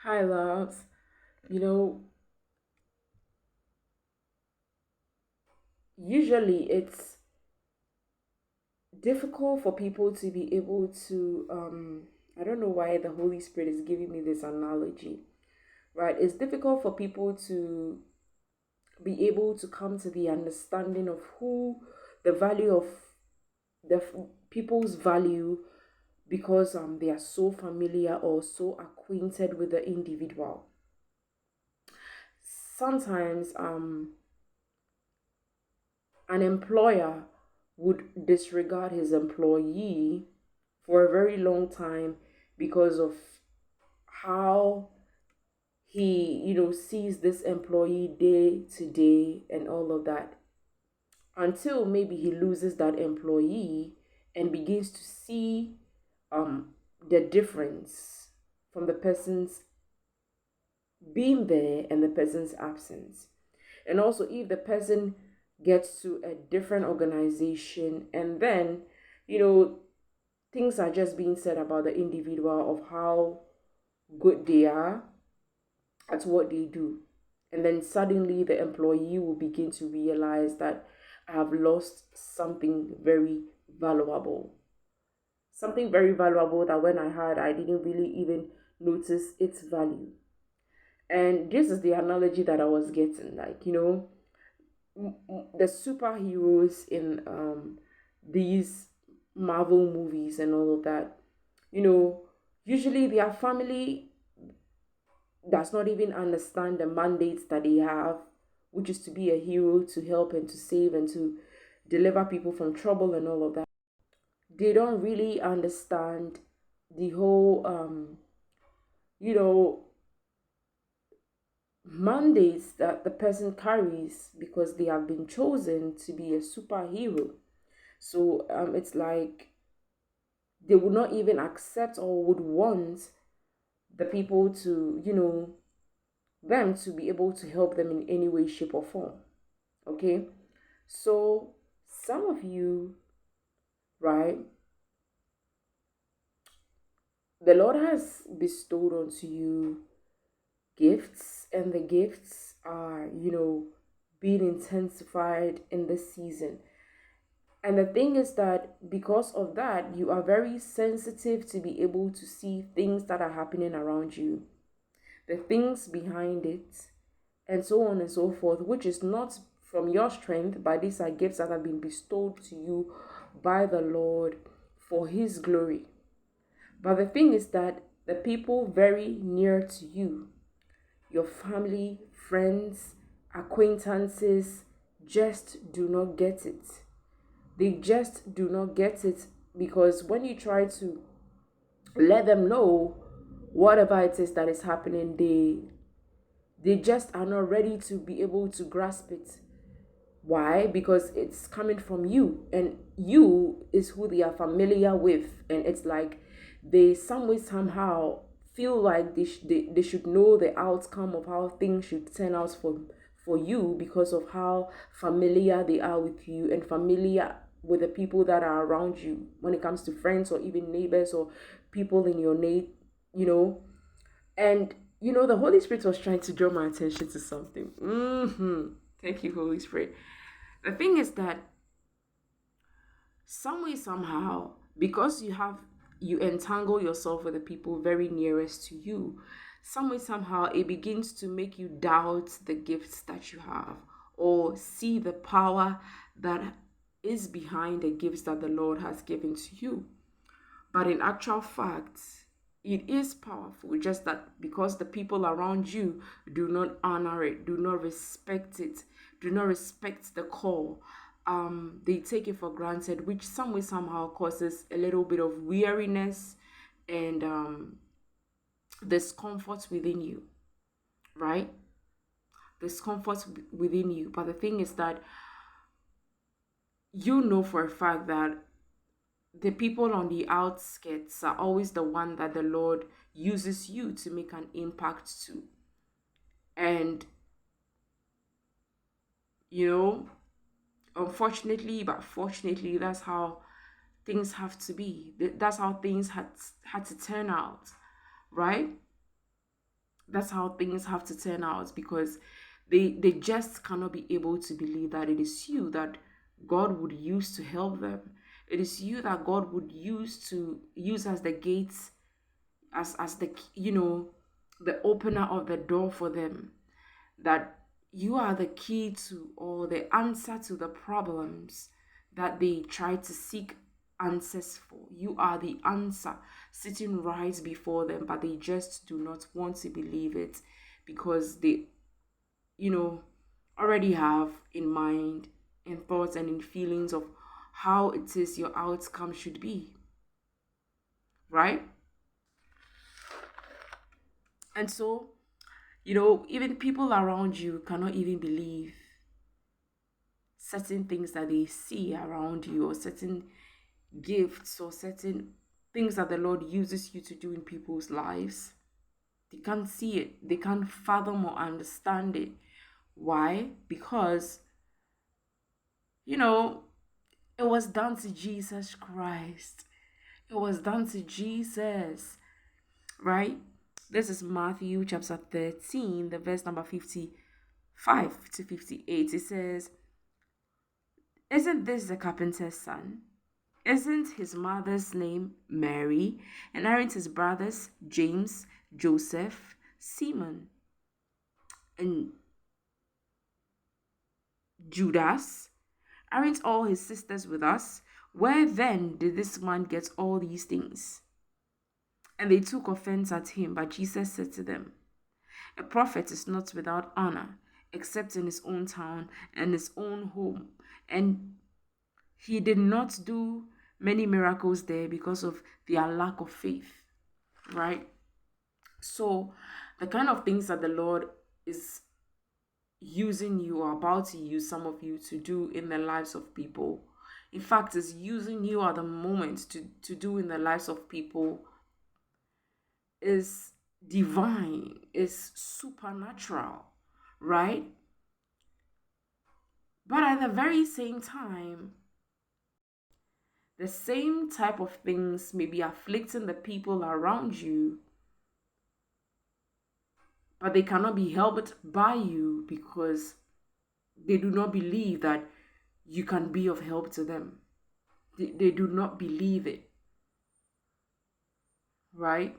Hi, loves. You know, usually it's difficult for people to be able to, I don't know why the Holy Spirit is giving me this analogy, right? It's difficult for people to be able to come to the understanding of who the value of people's value because they are so familiar or so acquainted with the individual. Sometimes an employer would disregard his employee for a very long time because of how he sees this employee day to day and all of that, until maybe he loses that employee and begins to see the difference from the person's being there and the person's absence. And also, if the person gets to a different organization and then, you know, things are just being said about the individual of how good they are at what they do. And then suddenly the employee will begin to realize that I have lost something very valuable. Something very valuable that when I had, I didn't really even notice its value. And this is the analogy that I was getting. Like, the superheroes in these Marvel movies and all of that, you know, usually their family does not even understand the mandates that they have, which is to be a hero, to help and to save and to deliver people from trouble and all of that. They don't really understand the whole, you know, mandates that the person carries because they have been chosen to be a superhero. So it's like they would not even accept or would want the people to, them to be able to help them in any way, shape, or form. Okay. So some of you, right, the Lord has bestowed onto you gifts, and the gifts are, being intensified in this season. And the thing is that because of that, you are very sensitive to be able to see things that are happening around you, the things behind it, and so on and so forth, which is not from your strength, but these are gifts that have been bestowed to you by the Lord for His glory. But the thing is that the people very near to you, your family, friends, acquaintances, just do not get it. They just do not get it because when you try to let them know whatever it is that is happening, they just are not ready to be able to grasp it. Why? Because it's coming from you, and you is who they are familiar with, and it's like they some way somehow feel like they should know the outcome of how things should turn out for you because of how familiar they are with you and familiar with the people that are around you when it comes to friends or even neighbors or people in your you know and the Holy Spirit was trying to draw my attention to something. Thank you, Holy Spirit. The thing is that some way, somehow, because you entangle yourself with the people very nearest to you, some way, somehow, it begins to make you doubt the gifts that you have or see the power that is behind the gifts that the Lord has given to you. But in actual fact, it is powerful, just that because the people around you do not honor it, do not respect it, do not respect the call, they take it for granted, which some way somehow causes a little bit of weariness and discomfort within you, right? Discomfort within you. But the thing is that you know for a fact that the people on the outskirts are always the one that the Lord uses you to make an impact to. And, you know, unfortunately, but fortunately, that's how things have to be. That's how things had to turn out, right? That's how things have to turn out, because they just cannot be able to believe that it is you that God would use to help them. It is you that God would use as the gates, as the, the opener of the door for them. That you are the key to, or the answer to, the problems that they try to seek answers for. You are the answer sitting right before them, but they just do not want to believe it, because they, you know, already have in mind, in thoughts and in feelings of how it is your outcome should be, right? And so, even people around you cannot even believe certain things that they see around you, or certain gifts, or certain things that the Lord uses you to do in people's lives. They can't see it, they can't fathom or understand it. Why? Because, you know, it was done to Jesus Christ. It was done to Jesus, right? This is Matthew chapter 13, the verse number 55 to 58. It says, "Isn't this the carpenter's son? Isn't his mother's name Mary? And aren't his brothers James, Joseph, Simon, and Judas? Aren't all his sisters with us? Where then did this man get all these things?" And they took offense at him, but Jesus said to them, "A prophet is not without honor, except in his own town and his own home." And he did not do many miracles there because of their lack of faith, right? So, the kind of things that the Lord is using you, or about to use some of you to do in the lives of people, in fact, is using you at the moment to do in the lives of people, is divine, is supernatural, right? But at the very same time, the same type of things may be afflicting the people around you, but they cannot be helped by you, because they do not believe that you can be of help to them. They do not believe it, right?